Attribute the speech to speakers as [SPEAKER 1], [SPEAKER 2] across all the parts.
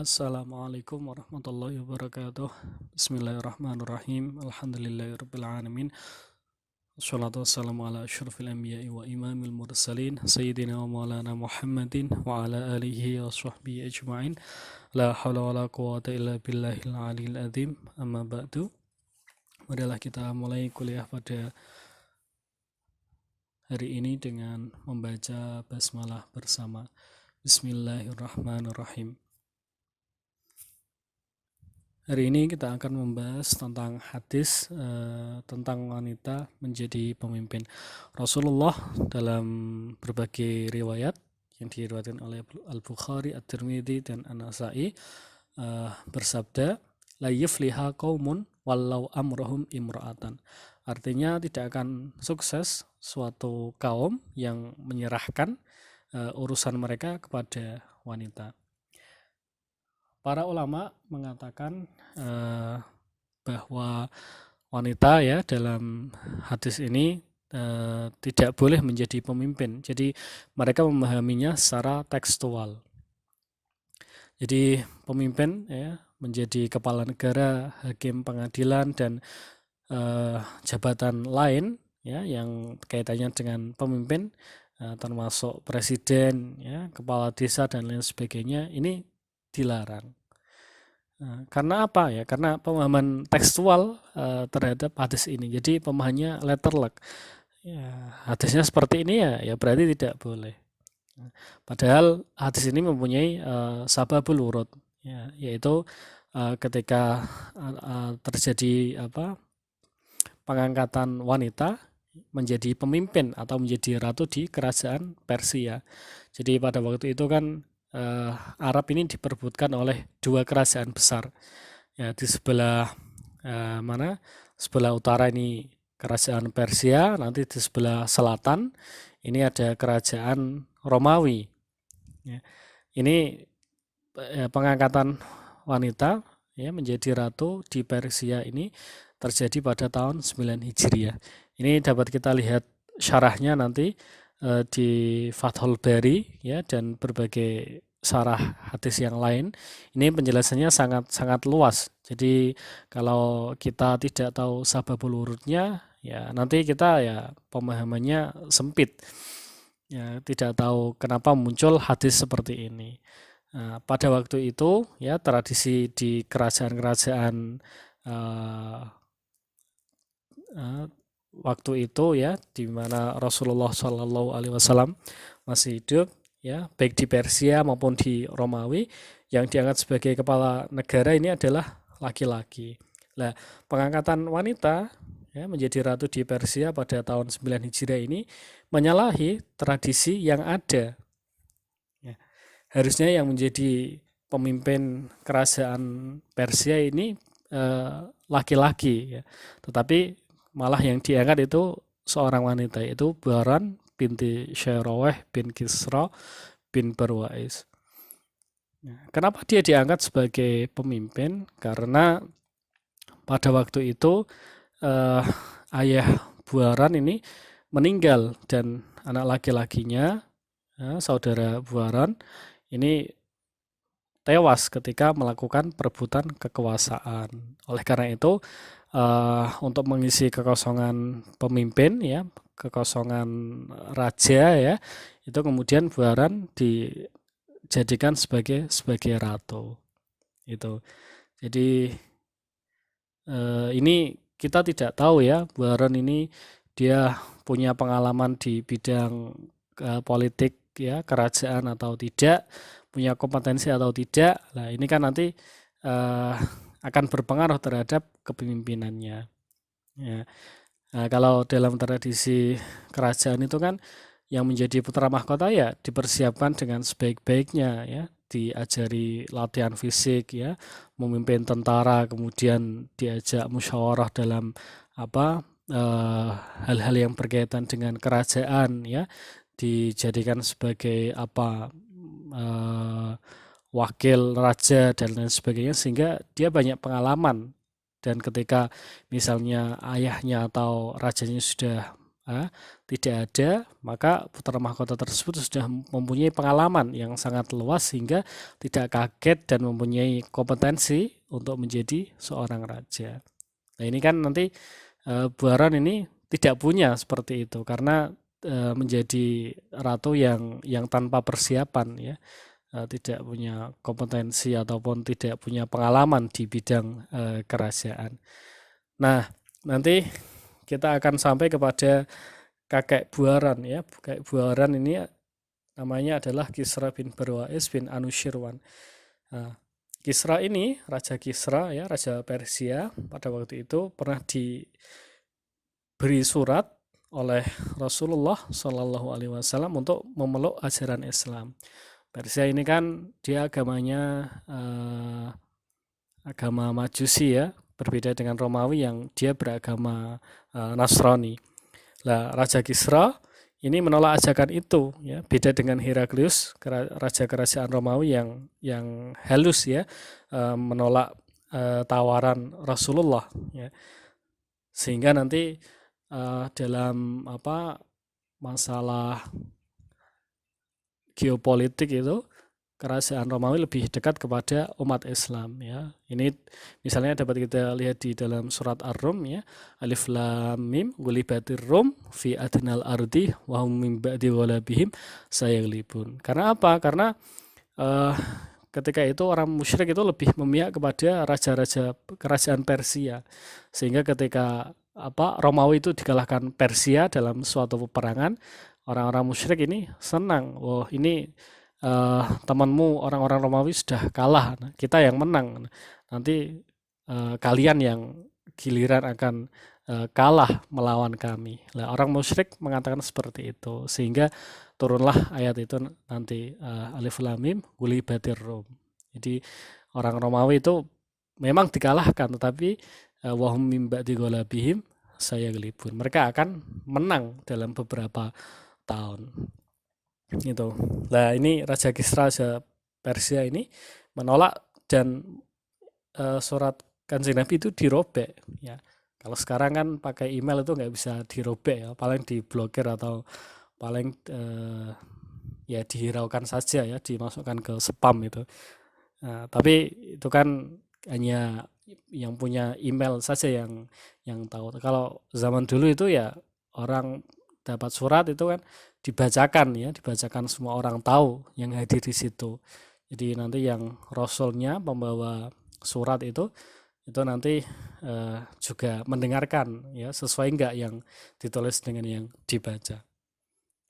[SPEAKER 1] Assalamualaikum warahmatullahi wabarakatuh. Bismillahirrahmanirrahim. Alhamdulillahirabbil alamin. Wassalatu wassalamu ala asyrafil anbiya'i wa imamil mursalin sayyidina wa maulana Muhammadin wa ala alihi wa sahbihi ajma'in. La haula wala quwata illa billahil aliyil azim. Amma ba'du. Marilah kita mulai kuliah pada hari ini dengan membaca basmalah bersama. Bismillahirrahmanirrahim. Hari ini kita akan membahas tentang hadis tentang wanita menjadi pemimpin. Rasulullah dalam berbagai riwayat yang diriwayatkan oleh Al-Bukhari, At-Tirmidzi dan An-Nasa'i bersabda, la yufliha qaumun wallau amrahum imra'atan. Artinya tidak akan sukses suatu kaum yang menyerahkan urusan mereka kepada wanita. Para ulama mengatakan bahwa wanita ya dalam hadis ini tidak boleh menjadi pemimpin. Jadi mereka memahaminya secara tekstual. Jadi pemimpin ya menjadi kepala negara, hakim pengadilan dan jabatan lain ya yang kaitannya dengan pemimpin termasuk presiden ya, kepala desa dan lain sebagainya ini dilarang. Karena apa ya? Karena pemahaman tekstual terhadap hadis ini. Jadi pemahamannya letterlek. Ya, hadisnya seperti ini ya berarti tidak boleh. Padahal hadis ini mempunyai sababul wurud, ya, yaitu ketika terjadi pengangkatan wanita menjadi pemimpin atau menjadi ratu di kerajaan Persia. Jadi pada waktu itu kan Arab ini diperebutkan oleh dua kerajaan besar. Ya, di sebelah sebelah utara ini kerajaan Persia, nanti di sebelah selatan ini ada kerajaan Romawi. Ya, ini pengangkatan wanita ya menjadi ratu di Persia ini terjadi pada tahun 9 Hijriah. Ini dapat kita lihat syarahnya nanti di Fathul Bari ya dan berbagai syarah hadis yang lain. Ini penjelasannya sangat luas. Jadi kalau kita tidak tahu sababul wurudnya ya nanti kita ya pemahamannya sempit. Ya, tidak tahu kenapa muncul hadis seperti ini. Nah, pada waktu itu ya tradisi di kerajaan-kerajaan waktu itu ya di mana Rasulullah Shallallahu Alaihi Wasallam masih hidup ya baik di Persia maupun di Romawi yang diangkat sebagai kepala negara ini adalah laki-laki. Nah, pengangkatan wanita ya menjadi ratu di Persia pada tahun 9 Hijriah ini menyalahi tradisi yang ada. Ya, harusnya yang menjadi pemimpin kerajaan Persia ini laki-laki ya. Tetapi malah yang diangkat itu seorang wanita, itu Baran binti Syairaweh bin Kisra bin Barwais. Kenapa dia diangkat sebagai pemimpin? Karena pada waktu itu ayah Baran ini meninggal dan anak laki-lakinya, saudara Baran ini tewas ketika melakukan perebutan kekuasaan. Oleh karena itu untuk mengisi kekosongan pemimpin ya, kekosongan raja ya, itu kemudian Baran dijadikan sebagai ratu. Itu. Jadi ini kita tidak tahu ya, Baran ini dia punya pengalaman di bidang politik ya, kerajaan atau tidak, punya kompetensi atau tidak. Nah, ini kan nanti akan berpengaruh terhadap kepemimpinannya. Ya. Nah, kalau dalam tradisi kerajaan itu kan yang menjadi putra mahkota ya dipersiapkan dengan sebaik-baiknya ya, diajari latihan fisik ya, memimpin tentara, kemudian diajak musyawarah dalam hal-hal yang berkaitan dengan kerajaan ya, dijadikan sebagai wakil raja dan lain sebagainya sehingga dia banyak pengalaman dan ketika misalnya ayahnya atau rajanya sudah tidak ada, maka putra mahkota tersebut sudah mempunyai pengalaman yang sangat luas sehingga tidak kaget dan mempunyai kompetensi untuk menjadi seorang raja. Nah ini kan nanti Buaran ini tidak punya seperti itu karena menjadi ratu yang tanpa persiapan ya, tidak punya kompetensi ataupun tidak punya pengalaman di bidang kerajaan. Nah nanti kita akan sampai kepada kakek Buaran ya. Kakek Buaran ini namanya adalah Kisra bin Barwais bin Anushirwan. Nah, Kisra ini, Raja Kisra ya, Raja Persia pada waktu itu pernah diberi surat oleh Rasulullah Shallallahu Alaihi Wasallam untuk memeluk ajaran Islam. Persia ini kan dia agamanya agama Majusi ya, berbeda dengan Romawi yang dia beragama Nasrani. Nah, Raja Kisra ini menolak ajakan itu ya, beda dengan Heraklius, raja kerajaan Romawi yang halus ya, menolak tawaran Rasulullah ya. Sehingga nanti dalam masalah geopolitik itu kerajaan Romawi lebih dekat kepada umat Islam ya. Ini misalnya dapat kita lihat di dalam surat Ar-Rum ya. Alif Lam Mim ghulibatir Rum fi adnal ardi wa hum min ba'di ghalabihim sayaghlibun. Karena apa? Karena ketika itu orang musyrik itu lebih memihak kepada raja-raja kerajaan Persia. Sehingga ketika Romawi itu dikalahkan Persia dalam suatu peperangan, orang-orang musyrik ini senang. Oh, ini temanmu orang-orang Romawi sudah kalah, kita yang menang. Nanti kalian yang giliran akan kalah melawan kami. Nah, orang musyrik mengatakan seperti itu, sehingga turunlah ayat itu nanti Alif Lam Mim ghulibatir Rum. Jadi orang Romawi itu memang dikalahkan, tetapi wahum mim ba'di ghalabihim sayaghlibun. Mereka akan menang dalam beberapa tahun. Gitu. Nah ini Raja Kisra Raja Persia ini menolak dan surat Kanjeng Nabi itu dirobek ya. Kalau sekarang kan pakai email itu nggak bisa dirobek ya, paling diblokir atau paling ya dihiraukan saja ya, dimasukkan ke spam itu. Nah, tapi itu kan hanya yang punya email saja yang tahu. Kalau zaman dulu itu ya orang dapat surat itu kan dibacakan semua orang tahu yang hadir di situ. Jadi nanti yang rasulnya pembawa surat itu nanti juga mendengarkan ya, sesuai enggak yang ditulis dengan yang dibaca.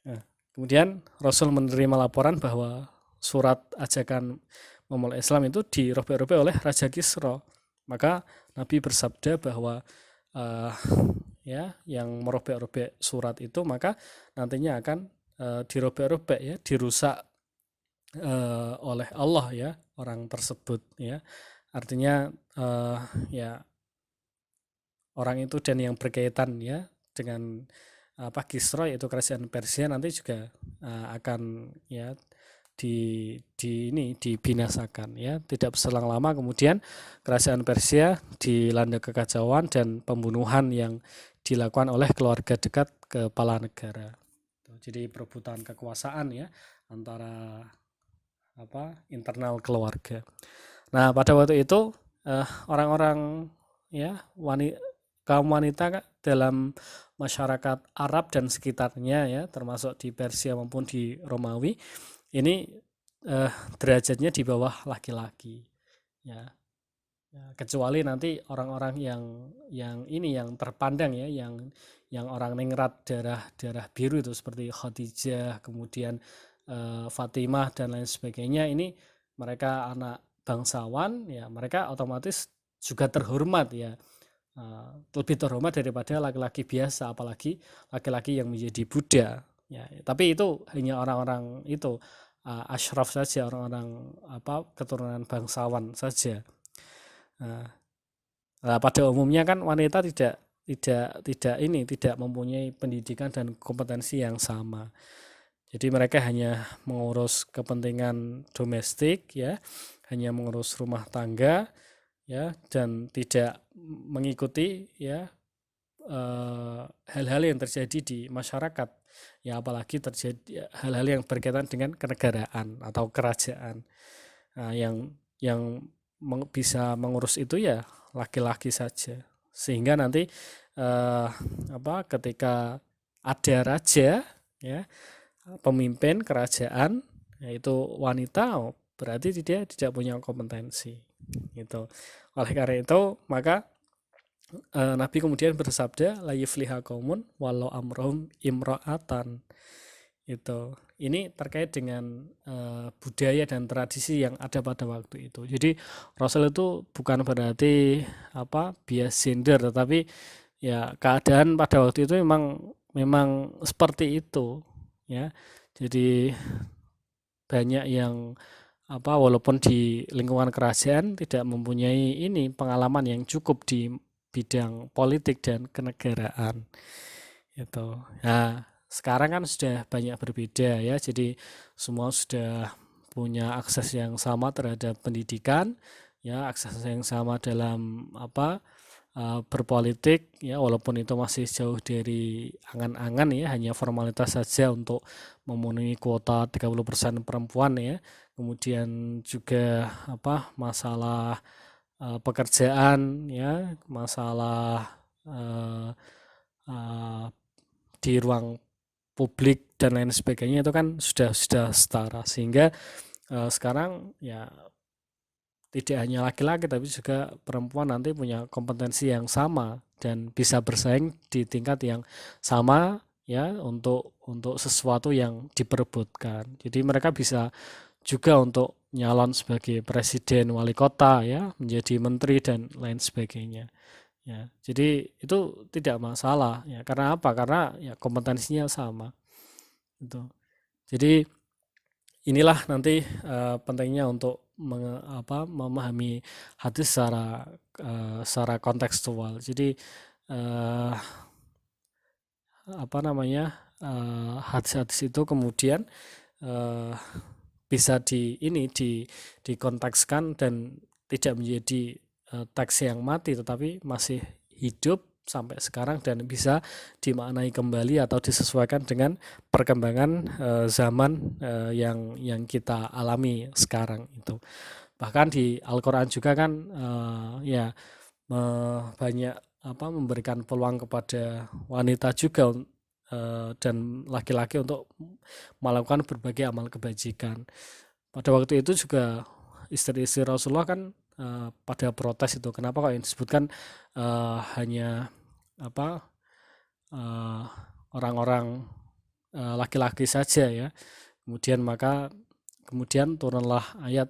[SPEAKER 1] Nah, kemudian Rasul menerima laporan bahwa surat ajakan memeluk Islam itu dirobek-robek oleh Raja Kisra. Maka Nabi bersabda bahwa ya yang merobek-robek surat itu maka nantinya akan dirobek-robek ya, dirusak oleh Allah ya orang tersebut ya. Artinya ya orang itu dan yang berkaitan ya dengan Kisra yaitu kerajaan Persia nanti juga akan ya dibinasakan ya. Tidak berselang lama kemudian kerajaan Persia dilanda kekacauan dan pembunuhan yang dilakukan oleh keluarga dekat kepala negara. Jadi perebutan kekuasaan ya antara internal keluarga. Nah pada waktu itu orang-orang ya kaum wanita dalam masyarakat Arab dan sekitarnya ya, termasuk di Persia maupun di Romawi ini derajatnya di bawah laki-laki ya. Kecuali nanti orang-orang yang terpandang ya, yang orang ningrat darah biru itu seperti Khadijah, kemudian Fatimah dan lain sebagainya, ini mereka anak bangsawan ya, mereka otomatis juga terhormat ya, lebih terhormat daripada laki-laki biasa, apalagi laki-laki yang menjadi budak ya. Tapi itu hanya orang-orang itu asyraf saja, orang-orang keturunan bangsawan saja. Nah, pada umumnya kan wanita tidak mempunyai pendidikan dan kompetensi yang sama. Jadi mereka hanya mengurus kepentingan domestik ya, hanya mengurus rumah tangga ya, dan tidak mengikuti ya hal-hal yang terjadi di masyarakat, ya apalagi terjadi hal-hal yang berkaitan dengan kenegaraan atau kerajaan. Nah, yang bisa mengurus itu ya laki-laki saja, sehingga nanti ketika ada raja, ya pemimpin kerajaan yaitu wanita, berarti dia tidak punya kompetensi gitu. Oleh karena itu maka Nabi kemudian bersabda, la yufliha qaumun walau amrohum imra'atan. Itu ini terkait dengan budaya dan tradisi yang ada pada waktu itu. Jadi Rasul itu bukan berarti bias gender, tetapi ya keadaan pada waktu itu memang seperti itu, ya. Jadi banyak yang walaupun di lingkungan kerajaan tidak mempunyai pengalaman yang cukup di bidang politik dan kenegaraan itu. Nah, sekarang kan sudah banyak berbeda, ya. Jadi semua sudah punya akses yang sama terhadap pendidikan, ya, akses yang sama dalam berpolitik, ya, walaupun itu masih jauh dari angan-angan, ya, hanya formalitas saja untuk memenuhi kuota 30% perempuan, ya. Kemudian juga masalah pekerjaan, ya, masalah di ruang publik dan lain sebagainya itu kan sudah setara, sehingga sekarang ya tidak hanya laki-laki tapi juga perempuan nanti punya kompetensi yang sama dan bisa bersaing di tingkat yang sama, ya, untuk sesuatu yang diperebutkan. Jadi mereka bisa juga untuk nyalon sebagai presiden, wali kota, ya, menjadi menteri dan lain sebagainya. Ya, jadi itu tidak masalah, ya. Karena apa? Karena ya kompetensinya sama. Gitu. Jadi inilah nanti pentingnya untuk memahami hadis secara kontekstual. Jadi hadis-hadis itu kemudian bisa dikontekskan dan tidak menjadi teks yang mati, tetapi masih hidup sampai sekarang dan bisa dimaknai kembali atau disesuaikan dengan perkembangan zaman yang kita alami sekarang itu. Bahkan di Al-Quran juga kan ya banyak memberikan peluang kepada wanita juga dan laki-laki untuk melakukan berbagai amal kebajikan. Pada waktu itu juga istri-istri Rasulullah kan pada protes itu, kenapa kok yang disebutkan hanya orang-orang laki-laki saja, ya. Kemudian turunlah ayat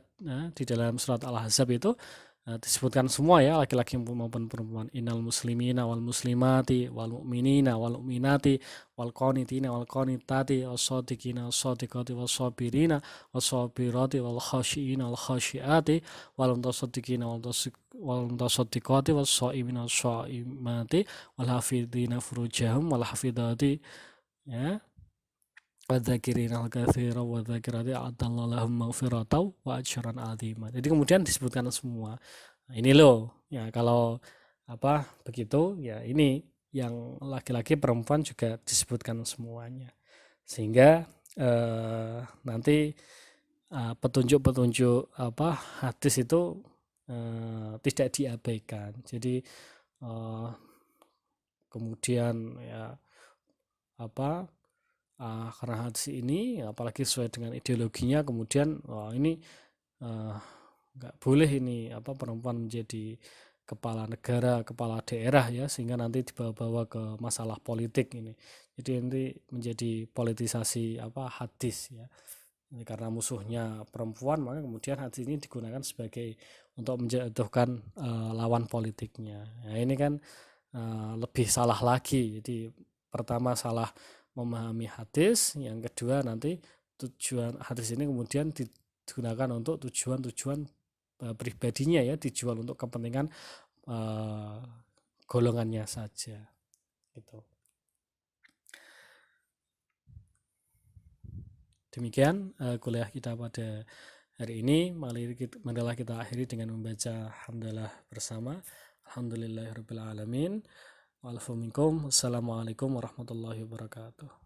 [SPEAKER 1] di dalam surat Al-Ahzab itu disebutkan semua, ya, laki-laki maupun perempuan. Innal muslimina wal muslimati wal mu'minina wal mu'minati wal qanitina wal qanitati was shadiqina was shadiqati was sabirina was sabirati wal khashiina wal khashiati wal mutasaddiqina wal mutasaddiqati was shaimina was shaimati wal hafidhina furujahum wal hafidhati, ya, wadzakirina al-katsira wadzakirati a'adallahu lahum maghfiratan wa ajran 'azima. Jadi kemudian disebutkan semua. Nah, ini loh, ya, kalau begitu, ya, ini yang laki-laki perempuan juga disebutkan semuanya. Sehingga nanti petunjuk-petunjuk hadis itu tidak diabaikan. Jadi kemudian, ya, karena hadis ini apalagi sesuai dengan ideologinya, kemudian ini nggak boleh ini perempuan menjadi kepala negara, kepala daerah, ya, sehingga nanti dibawa-bawa ke masalah politik ini. Jadi nanti menjadi politisasi hadis, ya. Ini karena musuhnya perempuan, maka kemudian hadis ini digunakan sebagai untuk menjatuhkan lawan politiknya. Nah, ini kan lebih salah lagi. Jadi pertama salah memahami hadis, yang kedua nanti tujuan hadis ini kemudian digunakan untuk tujuan-tujuan pribadinya, ya, dijual untuk kepentingan golongannya saja, gitu. Demikian kuliah kita pada hari ini. Marilah kita akhiri dengan membaca hamdalah bersama. Alhamdulillahirabbil alamin. Wa'alaikum. Assalamualaikum warahmatullahi wabarakatuh.